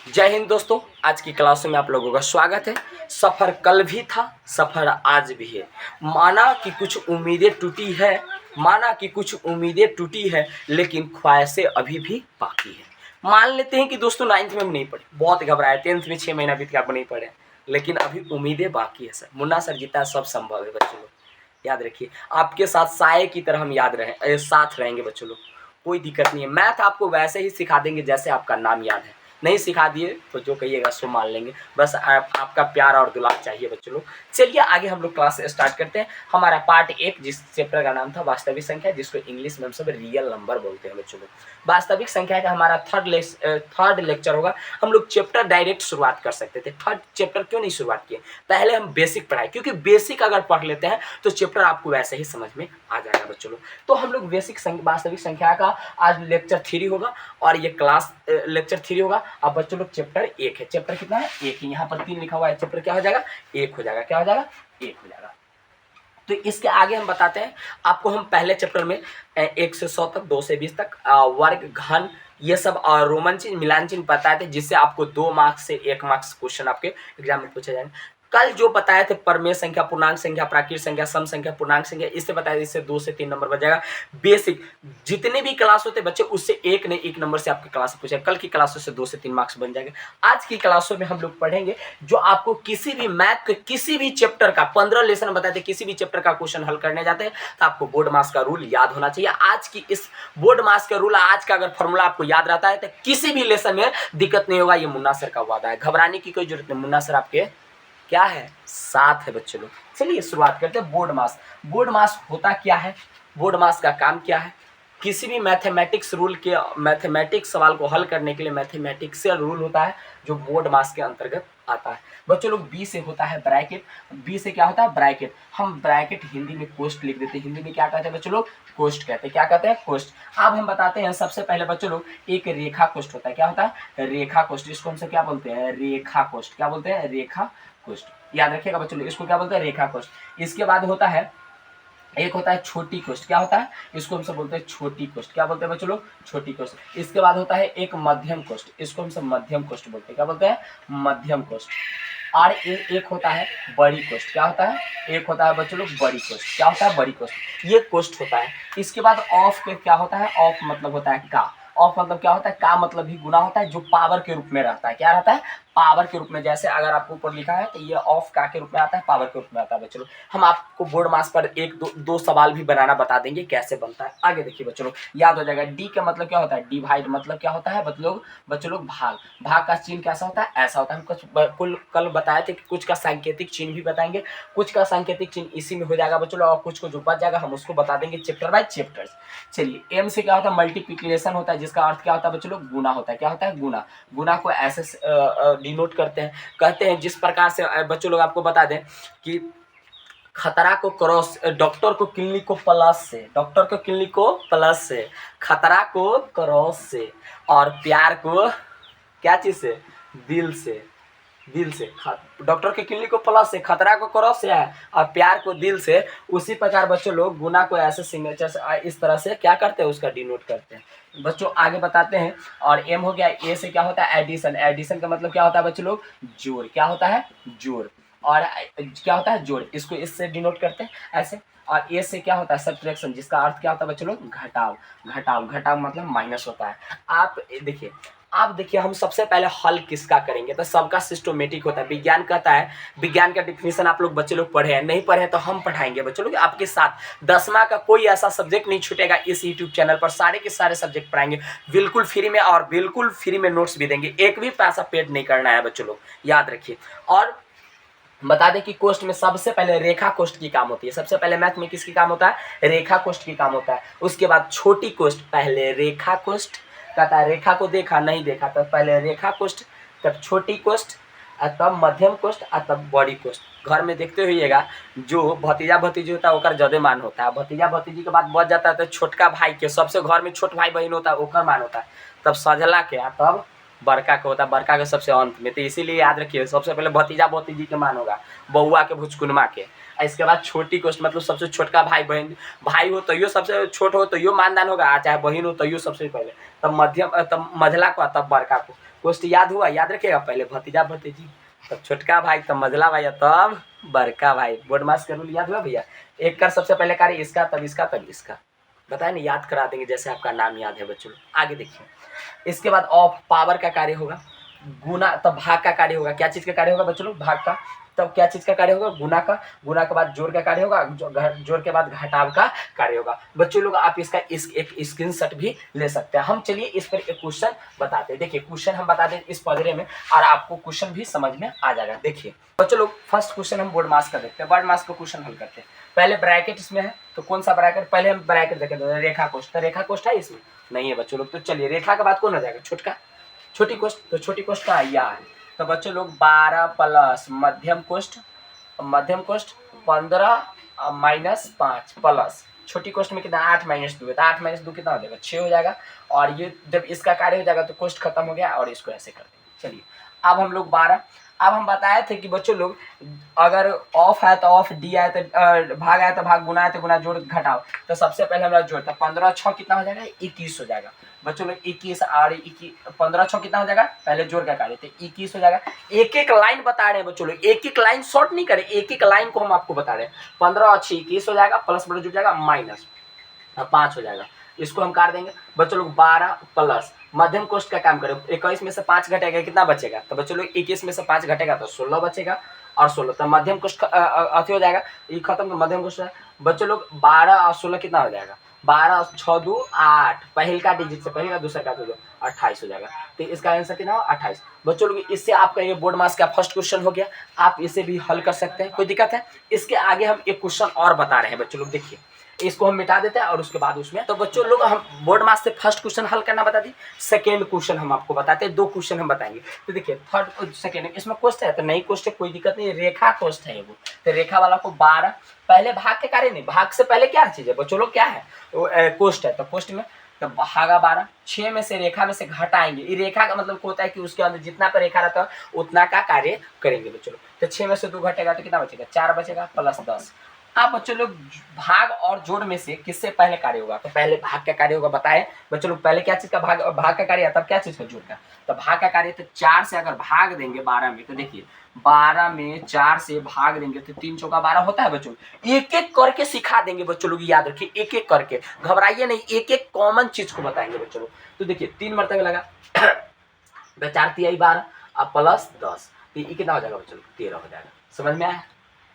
जय हिंद दोस्तों। आज की क्लास में आप लोगों का स्वागत है। सफ़र कल भी था, सफ़र आज भी है। माना कि कुछ उम्मीदें टूटी है, लेकिन ख्वाहिशें अभी भी बाकी है। मान लेते हैं कि दोस्तों 9th में हम नहीं पढ़े, बहुत घबराए, 10th में 6 महीना बीत गया, आप नहीं पढ़े, लेकिन अभी उम्मीदें बाकी है। सर मुन्ना सर जितना सब संभव है बच्चों लोग, याद रखिए। आपके साथ साए की तरह हम साथ रहेंगे बच्चों लोग, कोई दिक्कत नहीं है। मैथ आपको वैसे ही सिखा देंगे जैसे आपका नाम याद है। नहीं सिखा दिए तो जो कहिएगा सो मान लेंगे। बस आपका प्यार और दुलार चाहिए बच्चों लोग। चलिए आगे हम लोग क्लास स्टार्ट करते हैं। हमारा पार्ट 1 जिस चैप्टर का नाम था वास्तविक संख्या, जिसको इंग्लिश में हम सब रियल नंबर बोलते हैं बच्चों लोग। वास्तविक संख्या का हमारा थर्ड लेक्चर होगा। हम लोग चैप्टर डायरेक्ट शुरुआत कर सकते थे, थर्ड चैप्टर क्यों नहीं शुरुआत किए, पहले हम बेसिक पढ़ाए, क्योंकि बेसिक अगर पढ़ लेते हैं तो चैप्टर आपको वैसे ही समझ में आ जाएगा बच्चों लोग। तो हम लोग वास्तविक संख्या का आज लेक्चर 3 होगा और ये क्लास लेक्चर 3 होगा। अब बच्चों लोग चैप्टर 1 है। चैप्टर कितना है? 1 है। यहाँ पर 3 लिखा हुआ है, चैप्टर क्या हो जाएगा? 1 हो जाएगा। क्या हो जाएगा? 1 हो जाएगा। तो इसके आगे हम बताते हैं आपको। हम पहले चैप्टर में 1 से 100 तक, 2 से 20 तक वर्ग, घन, ये सब रोमन चिन्ह, मिलान चिन्ह बताए थे, जिससे आपको 2 मार्क्स से 1 मार्क्स क्वेश्चन आपके एग्जाम में पूछे जाएंगे। कल जो बताए थे परमेय संख्या, पूर्णांक संख्या, प्राकृत संख्या, सम संख्या, पूर्णांक संख्या, इससे बताया, इससे 2 से 3 नंबर बच जाएगा। बेसिक जितने भी क्लास होते बच्चे, उससे एक ने 1 नंबर से आपकी क्लास पूछे। कल की क्लासों से 2 से 3 मार्क्स बन जाएंगे। आज की क्लासों में हम लोग पढ़ेंगे जो आपको किसी भी मैथ के किसी भी चैप्टर का 15 लेसन बताते, किसी भी चैप्टर का क्वेश्चन हल करने जाते हैं तो आपको बोर्ड मास का रूल याद होना चाहिए। आज की इस बोर्ड मास का रूल, आज का अगर फॉर्मूला आपको याद रहता है तो किसी भी लेसन में दिक्कत नहीं होगा। ये मुन्ना सर का वादा है, घबराने की कोई जरूरत नहीं। मुन्ना सर आपके क्या है? साथ है बच्चों लोग। चलिए शुरुआत करते हैं। बोर्ड मास। बोर्ड मास होता क्या है? बोर्ड मास का काम क्या है? किसी भी मैथमेटिक्स सवाल को हल करने के लिए मैथमेटिक्सियल रूल होता है जो बोर्ड मास के अंतर्गत आता है बच्चों लोग। बी से होता है ब्रैकेट। बी से क्या होता है? ब्रैकेट। हम ब्रैकेट हिंदी में कोष्ठ लिख देते हैं। हिंदी में क्या कहते हैं बच्चों लोग? कोष्ठ कहते हैं। क्या कहते हैं? कोष्ठ। अब हम बताते हैं सबसे पहले बच्चों लोग, एक रेखा कोष्ठ होता है। क्या होता है? रेखा कोष्ठ। इसको हम सब क्या बोलते हैं? रेखा कोष्ठ। क्या बोलते हैं? रेखा कोष्ठ। याद रखिएगा बच्चों लोग, इसको क्या बोलते हैं? रेखा कोष्ठ। इसके बाद होता है, एक होता है छोटी कोष्ठ। क्या होता है? इसको हम सब बोलते हैं छोटी कोष्ठ। क्या बोलते हैं बच्चों लोग? छोटी कोष्ठ। इसके बाद होता है एक मध्यम कोष्ठ। इसको हम सब मध्यम कोष्ठ बोलते हैं। क्या बोलते हैं? मध्यम कोष्ठ। और एक होता है बड़ी कोष्ठ। क्या होता है? एक होता है बच्चों लोग बड़ी कोष्ठ। क्या होता है? बड़ी कोष्ठ। ये कोष्ठ होता है। इसके बाद ऑफ के क्या होता है? ऑफ मतलब होता है का। ऑफ मतलब क्या होता है? का मतलब भी गुना होता है, जो पावर के रूप में रहता है। क्या रहता है? पावर के रूप में। जैसे अगर आपको ऊपर लिखा है तो ये ऑफ का के रूप में आता है, पावर के रूप में आता है बच्चों लोग। हम आपको बोर्ड मास पर एक दो सवाल भी बनाना बता देंगे कैसे बनता है। आगे देखिए बच्चों लोग, याद हो जाएगा। डी का मतलब क्या होता है? डिवाइड मतलब क्या होता है बच्चों लोग? भाग। भाग का चिन्ह कैसा होता है? ऐसा होता है। हम कुछ कल बताए थे कि कुछ का सांकेतिक चिन्ह भी बताएंगे, कुछ का सांकेतिक चिन्ह इसी में हो जाएगा बच्चों लोग, और कुछ को जो बच जाएगा हम उसको बता देंगे चैप्टर बाय चैप्टर। चलिए, एम से क्या होता है? मल्टीप्लिकेशन होता है, जिसका अर्थ क्या होता है बच्चों लोग? गुना होता है। क्या होता है? गुना। गुना को ऐसे डिनोट करते हैं, कहते हैं जिस प्रकार से बच्चों लोग आपको बता दें कि खतरा को क्रॉस, डॉक्टर को क्लिनिक को प्लस से, डॉक्टर को क्लिनिक को प्लस से, खतरा को क्रॉस से, और प्यार को क्या चीज से? दिल से। दिल से। डॉक्टर के क्लिनिक को प्लस से, खतरा को क्रॉस से है, और प्यार को दिल से। उसी प्रकार बच्चों लोग गुना को ऐसे सिग्नेचर से इस तरह से क्या करते हैं? उसका डिनोट करते हैं बच्चों। आगे बताते हैं। और एम हो गया। ए से क्या होता है? एडिशन। एडिशन का मतलब क्या होता है बच्चों लोग? जोड़। क्या होता है? जोड़। और क्या होता है? जोड़। इसको इससे डिनोट करते हैं ऐसे। और ए से क्या होता है? सब्ट्रैक्शन, जिसका अर्थ क्या होता है बच्चों लोग? घटाव। घटाव। घटाव मतलब माइनस होता है। आप देखिए हम सबसे पहले हल किसका करेंगे? तो सबका सिस्टोमेटिक होता है। विज्ञान कहता है, विज्ञान का डिफिनेशन आप लोग बच्चे लोग पढ़े हैं, नहीं पढ़े हैं तो हम पढ़ाएंगे बच्चों लोग आपके साथ। 10वां का कोई ऐसा सब्जेक्ट नहीं छूटेगा इस यूट्यूब चैनल पर, सारे के सारे सब्जेक्ट पढ़ाएंगे बिल्कुल फ्री में, और बिल्कुल फ्री में नोट्स भी देंगे। एक भी पैसा पेड नहीं करना है बच्चों लोग, याद रखिए। और बता दें कि कोष्ठ में सबसे पहले रेखा कोष्ठ की काम होती है। सबसे पहले मैथ में किसकी काम होता है? रेखा कोष्ठ की काम होता है। उसके बाद छोटी कोष्ठ, पहले रेखा कोष्ठ, कहता है रेखा को देखा नहीं देखा, तब पहले रेखा कोष्ठ, तब छोटी कोष्ठ, तब मध्यम कोष्ठ, और तब बड़ी कोष्ठ। घर में देखते होइएगा, जो भतीजा भतीजी होता है ओकर ज्यादा मान होता है। भतीजा भतीजी के बाद बच जाता है तो छोटका भाई के, सबसे घर में छोट भाई बहन होता है ओकर मान होता है, तब सझला के, तब बड़का के होता है, बड़का के सबसे अंत में। तो इसीलिए याद रखिए सबसे पहले भतीजा भतीजी के मान होगा, बउआ के भुचकुनमा के। इसके बाद छोटी कोष्ठ मतलब सबसे छोटका भाई बहन, भाई हो तो यो सबसे छोट हो तो यो मानदान होगा, चाहे बहन हो तो यो सबसे पहले, तब मध्यम, तब मझला को, तब बड़का को। कोष्ट याद हुआ, याद रखिएगा, पहले भतीजा भतीजी, तब छोटका भाई, तब मझला भाई, तब बड़का भाई। बोर्ड मास का रूल याद हुआ भैया, एक कर सबसे पहले कार्य इसका, तब इसका, तब इसका, बताए ना, याद करा देंगे जैसे आपका नाम याद है बच्चों। आगे देखिए, इसके बाद ऑफ पावर का कार्य होगा, गुना तब भाग का कार्य होगा। क्या चीज का कार्य होगा बच्चों लोग? भाग का। तब क्या चीज का कार्य होगा? गुना का। गुना के बाद जोड़ का कार्य होगा, जोड़ के बाद घटाव का कार्य होगा। बच्चों लोग आप इसका एक स्क्रीनशॉट भी ले सकते हैं। हम चलिए इस पर एक क्वेश्चन बताते हैं। देखिए क्वेश्चन हम बता दें इस पदरे में और आपको क्वेश्चन भी समझ में आ जाएगा। देखिए बच्चों लोग, फर्स्ट क्वेश्चन हम बोर्ड मास का देखते हैं। बोर्ड मास का क्वेश्चन हल करते हैं। पहले ब्रैकेट इसमें है, तो कौन सा ब्रैकेट? पहले हम ब्रैकेट देखें, रेखा कोष्ठ। रेखा कोष्ठ है इसमें? नहीं है बच्चों लोग। तो चलिए रेखा के बाद कौन हो जाएगा? छोटका, छोटी कोष्ठ। तो छोटी कोष्ठ का या है, तो बच्चों लोग 12 प्लस मध्यम कोष्ठ, मध्यम कोष्ठ 15 माइनस 5 प्लस छोटी कोष्ठ में कितना? 8 माइनस 2 है, तो 8 माइनस 2 कितना हो जाएगा? 6 हो जाएगा। और ये जब इसका कार्य हो जाएगा तो कोष्ठ खत्म हो गया और इसको ऐसे कर देंगे। चलिए अब हम लोग 12, अब हम बताए थे कि बच्चों लोग अगर ऑफ है तो ऑफ, डी आए तो भाग आए तो भाग, गुना है तो गुना, जोड़ घटाओ। तो सबसे पहले हमारा जोड़ था 15 6 कितना हो जाएगा? 21 हो जाएगा बच्चों लोग। 21 और 15 6 कितना हो जाएगा? पहले जोड़ का कार्य थे, 21 हो जाएगा। एक एक लाइन बता रहे हैं बच्चों लोग, एक एक लाइन शॉर्ट नहीं करें, एक एक लाइन को हम आपको बता रहे हैं। 15 और 6 21 हो जाएगा, प्लस बड़ा जुड़ जाएगा, माइनस 5 हो जाएगा। इसको हम काट देंगे बच्चों लोग। 12 प्लस मध्यम कोष्ठ का काम करें, 21 में से 5 घटेगा, कितना बचेगा? तो बच्चों लोग 21 में से 5 घटेगा तो 16 बचेगा, और 16 तो मध्यम कोष्ठ अति हो जाएगा, ये खत्म। तो मध्यम कोष्ठ बच्चों लोग 12 और 16 कितना हो जाएगा? 12 और 6 2 8, पहल का डिजिट से पहले का दूसरा का तो 28 हो जाएगा। तो इसका आंसर कितना हो? 28। बच्चों लोग इससे आपका ये बोर्ड मास का फर्स्ट क्वेश्चन हो गया। आप इसे भी हल कर सकते हैं, कोई दिक्कत है? इसके आगे हम एक क्वेश्चन और बता रहे हैं बच्चों लोग। देखिए इसको हम मिटा देते हैं और उसके बाद उसमें, तो बच्चों लोग हम बोर्ड मास से फर्स्ट क्वेश्चन हल करना बता दी। सेकेंड क्वेश्चन हम आपको बताते हैं, 2 क्वेश्चन हम बताएंगे। तो देखिए थर्ड सेकेंड इसमें कोष्ठ है तो नहीं कोष्ठ है, कोई दिक्कत नहीं, रेखा कोष्ठ है वो। तो रेखा वाला को 12, पहले भाग के कार्य नहीं, भाग से पहले क्या चीज है बच्चों लोग? क्या है? कोष्ठ है। तो कोष्ठ में तो भागा 12, 6 में से रेखा में से घटाएंगे। ये रेखा का मतलब होता है कि उसके अंदर जितना पर रेखा रहता है उतना का कार्य करेंगे बच्चों लोग। तो 6 में से 2 घटेगा तो कितना बचेगा? 4 बचेगा, प्लस 10। अब बच्चों लोग भाग और जोड़ में से किससे पहले कार्य होगा? तो पहले भाग का कार्य होगा। बताए बच्चों लोग, पहले क्या चीज का भाग का कार्य है, तब क्या चीज का? जोड़ का। तो भाग का कार्य, तो 4 से अगर भाग देंगे 12 में, तो देखिए 12 में 4 से भाग देंगे तो 3 चौका 12 होता है बच्चों। एक एक करके सिखा देंगे बच्चों लोग, याद रखिए, एक एक करके, घबराइए नहीं, एक एक कॉमन चीज को बताएंगे बच्चों लोग। तो देखिए 3 मरतबे लगा, 4 तिहाई 12 और प्लस 10, तो ये कितना हो जाएगा बच्चों लोग? 13 हो जाएगा। समझ में आया?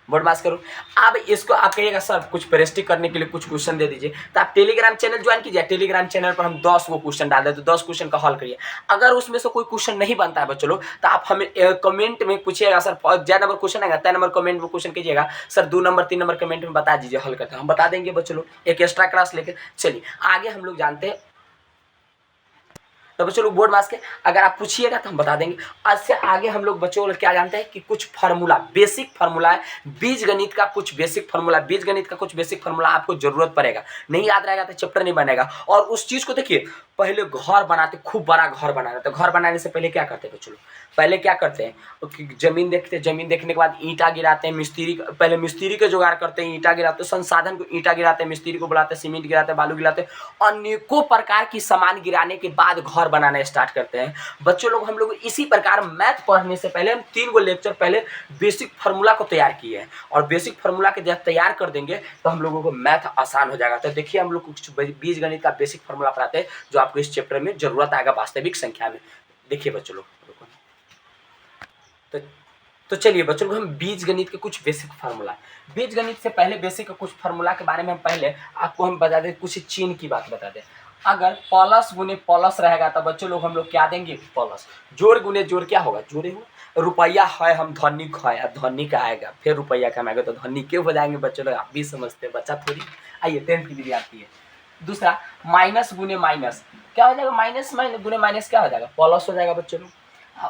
बोर्ड मास करो। अब इसको आप कहिएगा सर कुछ प्रैक्टिस करने के लिए कुछ क्वेश्चन दे दीजिए, तो आप टेलीग्राम चैनल ज्वाइन कीजिए। टेलीग्राम चैनल पर हम 10 वो क्वेश्चन डाल देते, 10 क्वेश्चन का हल करिए। अगर उसमें से कोई क्वेश्चन नहीं बनता है बच्चों लोग, तो आप हमें कमेंट में पूछिएगा, सर ज्यादा नंबर क्वेश्चन आएगा 3 नंबर कमेंट में क्वेश्चन कीजिएगा, सर 2 नंबर 3 नंबर कमेंट में बता दीजिए, हल करते हैं, हम बता देंगे बच्चों लोग, एक एक्स्ट्रा क्लास लेकर। चलिए आगे हम लोग जानते हैं। तो बच्चों लोग बोर्ड मास के अगर आप पूछिएगा तो हम बता देंगे। इससे आगे हम लोग बच्चों लोग क्या जानते हैं कि कुछ फार्मूला, बेसिक फार्मूला है, बीज गणित का कुछ बेसिक फार्मूला, बीज गणित का कुछ बेसिक फार्मूला आपको जरूरत पड़ेगा। नहीं याद रहेगा तो चैप्टर नहीं बनेगा। और उस चीज को देखिए, पहले घर बनाते, खूब बड़ा घर बनाना, तो घर बनाने से पहले क्या करते हैं बच्चों लोग? पहले क्या करते हैं? जमीन देखते हैं, जमीन देखने के बाद ईंटा गिराते हैं, मिस्त्री पहले मिस्त्री के जुगाड़ करते हैं, ईंटा गिराते हैं, संसाधन को ईंटा गिराते हैं, मिस्त्री को बुलाते हैं, सीमेंट गिराते हैं, बालू गिराते हैं, अनेकों प्रकार की सामान गिराने के बाद घर बनाना स्टार्ट करते हैं बच्चों लोग। हम लोग इसी प्रकार मैथ पढ़ने से पहले हम 3 गो लेक्चर पहले बेसिक फार्मूला को तैयार किए हैं, और बेसिक फार्मूला के जब तैयार कर देंगे तो हम लोगों को मैथ आसान हो जाएगा। तो देखिए हम लोग कुछ बीज गणित का बेसिक फार्मूला पढ़ाते हैं जो आपको इस चैप्टर में जरूरत आएगा वास्तविक संख्या में। देखिए बच्चों लोग, तो चलिए बच्चों को हम बीज गणित के कुछ बेसिक फार्मूला, बीज गणित से पहले बेसिक कुछ फार्मूला के बारे में हम पहले आपको हम बता दें, कुछ चिन्ह की बात बता दें। अगर प्लस गुने प्लस रहेगा तो बच्चों लोग हम लोग क्या देंगे? प्लस। जोड़ गुने जोड़ क्या होगा? जोड़े हो। रुपया है, हम धनिक है, धनिक आएगा, फिर रुपया कमाएगा तो धनिक क्यों हो जाएंगे बच्चों लोग? आप भी समझते हैं, बच्चा थोड़ी। आइए 10th की विद्यार्थी है। दूसरा माइनस गुने माइनस क्या हो जाएगा? माइनस गुने माइनस क्या हो जाएगा? प्लस हो जाएगा बच्चों लोग।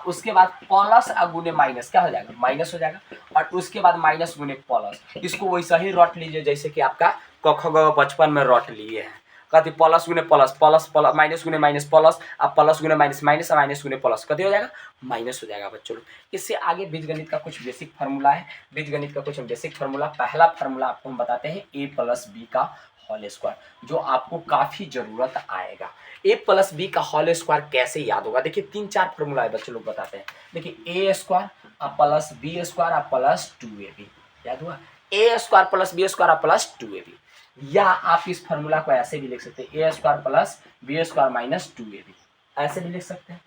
उसके बाद प्लस गुने माइनस क्या हो जाएगा? माइनस हो जाएगा। और उसके बाद माइनस गुने प्लस, इसको वैसा ही रट लीजिए जैसे कि आपका क ख ग बचपन में रट लिए हैं। कति प्लस गुने प्लस, प्लस प्लस, माइनस गुने माइनस प्लस, अब प्लस गुने माइनस माइनस, माइनस गुने प्लस, कति हो जाएगा? माइनस हो जाएगा बच्चों लोग। इससे आगे बीजगणित का कुछ बेसिक फार्मूला है। बीजगणित का कुछ बेसिक फार्मूला, पहला फार्मूला आपको हम बताते हैं a + b का होल स्क्वायर, जो आपको काफ़ी ज़रूरत आएगा। ए प्लस बी का होल स्क्वायर कैसे याद होगा? देखिए 3-4 फॉर्मूला है बच्चे लोग बताते हैं। देखिए A square plus B square plus 2ab, याद हुआ? A square plus B square plus 2ab, या आप इस फॉर्मूला को ऐसे भी लिख सकते हैं, A square plus B square minus 2ab, ऐसे भी लिख सकते हैं।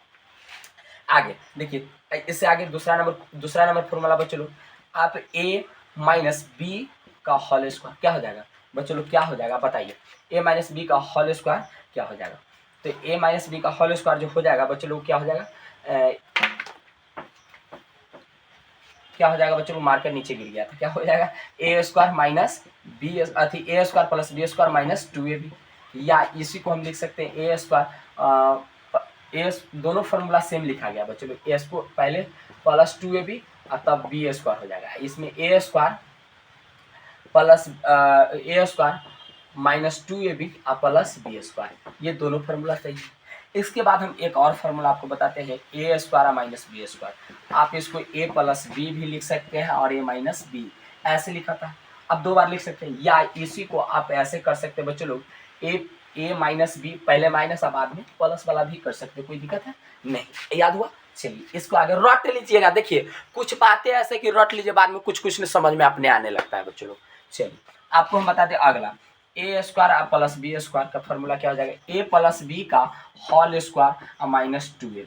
आगे देखिए, इससे आगे दूसरा नंबर फॉर्मूला बच्चों लोग, आप ए माइनस बी का होल स्क्वायर क्या हो जाएगा बच्चों लोग? क्या हो जाएगा बताइए? ए माइनस बी का होल स्क्वायर क्या हो जाएगा? तो ए माइनस बी का होल स्क्वायर जो हो जाएगा बच्चों लोग क्या हो जाएगा? क्या हो जाएगा बच्चों लोग? मार्कर नीचे गिर गया था। क्या हो जाएगा? A square minus B A square plus B square minus 2ab, या इसी को हम लिख सकते हैं ए स्क्वायर, ए दोनों फॉर्मूला सेम लिखा गया बच्चों लोग, ए को पहले प्लस 2ab और तब बी स्क्वायर हो जाएगा। इसमें ए स्क्वायर प्लस ए स्क्वायर माइनस 2ab और प्लस बी स्क्वायर, ये दोनों फार्मूला सही है। इसके बाद हम एक और फार्मूला आपको बताते हैं, A square minus B square. आप इसको ए प्लस बी भी लिख सकते हैं और ए माइनस बी ऐसे लिखा था, अब 2 बार लिख सकते हैं, या इसी को आप ऐसे कर सकते हैं बच्चों लोग, ए माइनस बी, पहले माइनस अब बाद में प्लस वाला भी कर सकते हैं, कोई दिक्कत है नहीं। याद हुआ? चलिए इसको आगे रट लीजिएगा। देखिए कुछ बातें ऐसे कि रट लीजिए, बाद में कुछ समझ में अपने आने लगता है बच्चों लोग। चलिए आपको हम बताते हैं अगला, ए स्क्वायर प्लस बी स्क्वायर का फॉर्मूला क्या हो जाएगा? ए प्लस बी का होल स्क्वायर माइनस 2ab,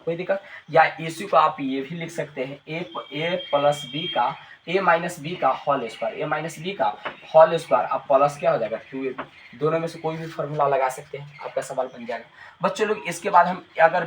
कोई दिक्कत? या इसी को आप ये भी लिख सकते हैं, ए प्लस बी का ए माइनस बी का whole square, A minus B का होल स्क्वायर अब प्लस क्या हो जाएगा? 2ab। दोनों में से कोई भी फॉर्मूला लगा सकते हैं, आपका सवाल बन जाएगा बच्चों लोग। इसके बाद हम अगर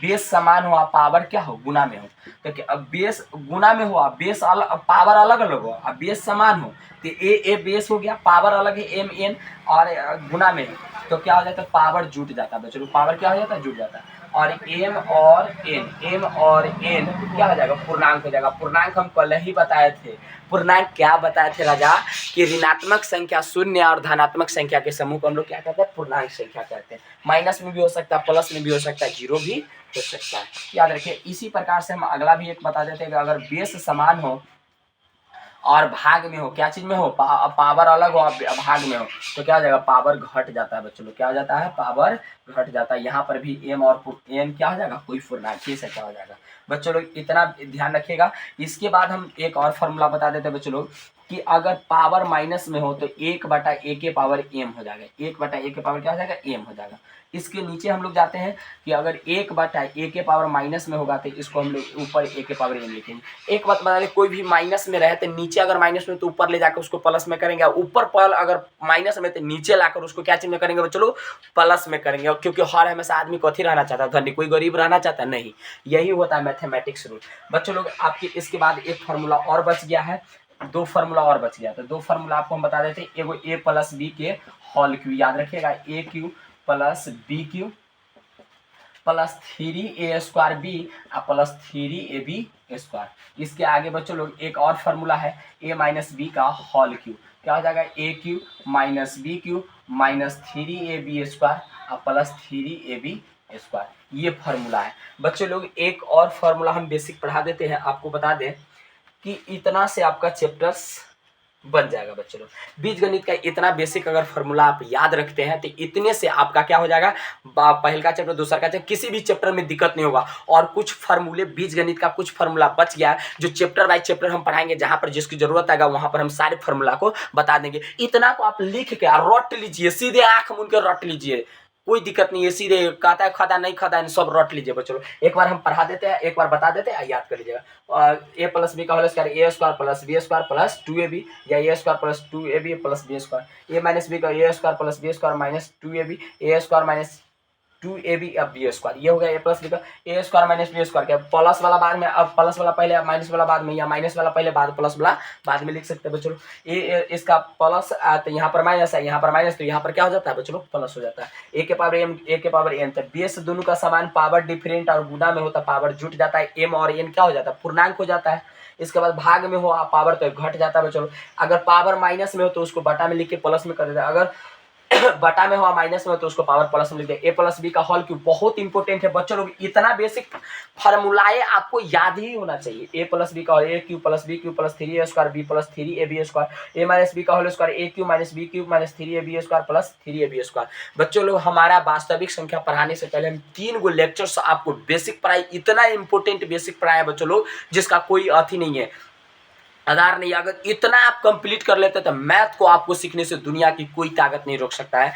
बेस समान हो, पावर क्या हो? गुना में हो, तो अब बेस गुना में हो, बेस अलग, पावर अलग अलग हो, अब बेस समान हो तो ए बेस हो गया, पावर अलग है एम एन, और गुना में तो क्या हो जाता है? पावर जुट जाता है बच्चों लोग, पावर क्या हो जाता है? जुट जाता है। और एम और एन क्या हो जाएगा? पूर्णांक हो जाएगा। पूर्णांक हम कल ही बताए थे। पूर्णांक क्या बताए थे राजा? कि ऋणात्मक संख्या शून्य और धनात्मक संख्या के समूह को हम लोग क्या कहते हैं? पूर्णांक संख्या कहते हैं। माइनस में भी हो सकता है, प्लस में भी हो सकता है, जीरो भी हो सकता है, याद रखिए। इसी प्रकार से हम अगला भी एक बता देते हैं कि अगर बेस समान हो और भाग में हो, क्या चीज में हो? पावर अलग हो और भाग में हो, तो क्या हो जाएगा? पावर घट जाता है बच्चों लोग, क्या हो जाता है? पावर घट जाता है। यहाँ पर भी एम और एन क्या हो जाएगा? कोई पूर्णांक से क्या हो जाएगा बच्चों लोग, इतना ध्यान रखिएगा। इसके बाद हम एक और फॉर्मूला बता देते हैं बच्चों लोग, कि अगर पावर माइनस में हो तो 1/a के पावर एम हो जाएगा, 1/a के पावर क्या हो जाएगा? एम हो जाएगा। इसके नीचे हम लोग जाते हैं कि अगर 1/a के पावर माइनस में होगा तो इसको हम लोग ऊपर a के पावर एम लिखेंगे। एक बात बता दें, कोई भी माइनस में रहे तो नीचे अगर माइनस में तो ऊपर ले जाकर उसको प्लस में करेंगे, ऊपर पर अगर माइनस में तो नीचे लाकर उसको क्या चीज में करेंगे बच्चों लोग? प्लस में करेंगे। क्योंकि हर हमेशा आदमी कथी रहना चाहता है? धनी। कोई गरीब रहना चाहता है? नहीं। यही होता है मैथमेटिक्स रूल बच्चों लोग। आपके इसके बाद एक फार्मूला और बच गया है, 2 फार्मूला और बच गया, तो 2 फार्मूला आपको हम बता देते हैं। एगो ए प्लस बी के होल क्यू, याद रखिएगा, A cube plus B cube plus 3a square B plus 3ab square. इसके आगे बच्चों लोग एक और फार्मूला है, a माइनस बी का होल क्यू, क्या हो जाएगा? A cube minus B cube minus 3ab square plus 3ab square, ये फार्मूला है बच्चों लोग। एक और फार्मूला हम बेसिक पढ़ा देते हैं, आपको बता दें कि इतना से आपका चैप्टर्स बन जाएगा बच्चों लोग। बीजगणित का इतना बेसिक अगर फार्मूला आप याद रखते हैं तो इतने से आपका क्या हो जाएगा? पहले का चैप्टर, दूसरा का चैप्टर, किसी भी चैप्टर में दिक्कत नहीं होगा। और कुछ फार्मूले बीजगणित का कुछ फार्मूला बच गया है, जो चैप्टर बाय चैप्टर हम पढ़ाएंगे, जहां पर जिसकी जरूरत आएगा वहां पर हम सारे फार्मूला को बता देंगे। इतना को आप लिख के रट लीजिए, सीधे आंख मूंद के रट लीजिए, कोई दिक्कत नहीं है। सीधे खाता है, खाता नहीं खाता है, सब रट लीजिए बच्चों। एक बार हम पढ़ा देते हैं, एक बार बता देते हैं, याद कर लीजिएगा। ए प्लस बी का whole square, A square plus B square plus 2ab, या A square plus 2ab plus B square. A minus B का A square plus B square minus 2ab, A square minus 2ab अब B square, ये हो गया ए plus B का A square minus B square. क्या plus वाला बाद में, अब प्लस वाला पहले, माइनस वाला बाद में, या माइनस वाला पहले बाद प्लस वाला बाद में लिख सकते हैं बच्चों। ए इसका प्लस तो यहाँ पर माइनस है, यहाँ पर माइनस, तो यहाँ पर क्या हो जाता है बच्चों? प्लस हो जाता है। ए के पावर एम, ए के पावर एन, तो बेस दोनों का समान, पावर डिफरेंट और गुना में होता पावर जुट जाता है। एम और एन क्या हो जाता है? पूर्णांक हो जाता है। इसके बाद भाग में हो पावर तो घट जाता है बच्चों। अगर पावर माइनस में हो तो उसको बटा में लिख के प्लस में कर देता है। अगर बटा में हुआ माइनस में तो उसको पावर प्लस में लिख दे। ए प्लस बी का होल क्यूब बहुत इंपॉर्टेंट है बच्चों लोग, इतना बेसिक फार्मूलाए आपको याद ही होना चाहिए। ए प्लस बी का whole A cube plus B cube plus 3 A square B plus 3 A B square, A minus B का whole square A cube minus B cube minus 3 A B square plus 3 A B square. बच्चों लोग हमारा वास्तविक संख्या पढ़ाने से पहले हम 3 गो लेक्चर्स आपको बेसिक पढ़ाई, इतना इंपॉर्टेंट बेसिक पढ़ाया बच्चों लोग जिसका कोई अर्थ ही नहीं है, आधार नहीं। अगर इतना आप कंप्लीट कर लेते तो मैथ को आपको सीखने से दुनिया की कोई ताकत नहीं रोक सकता है।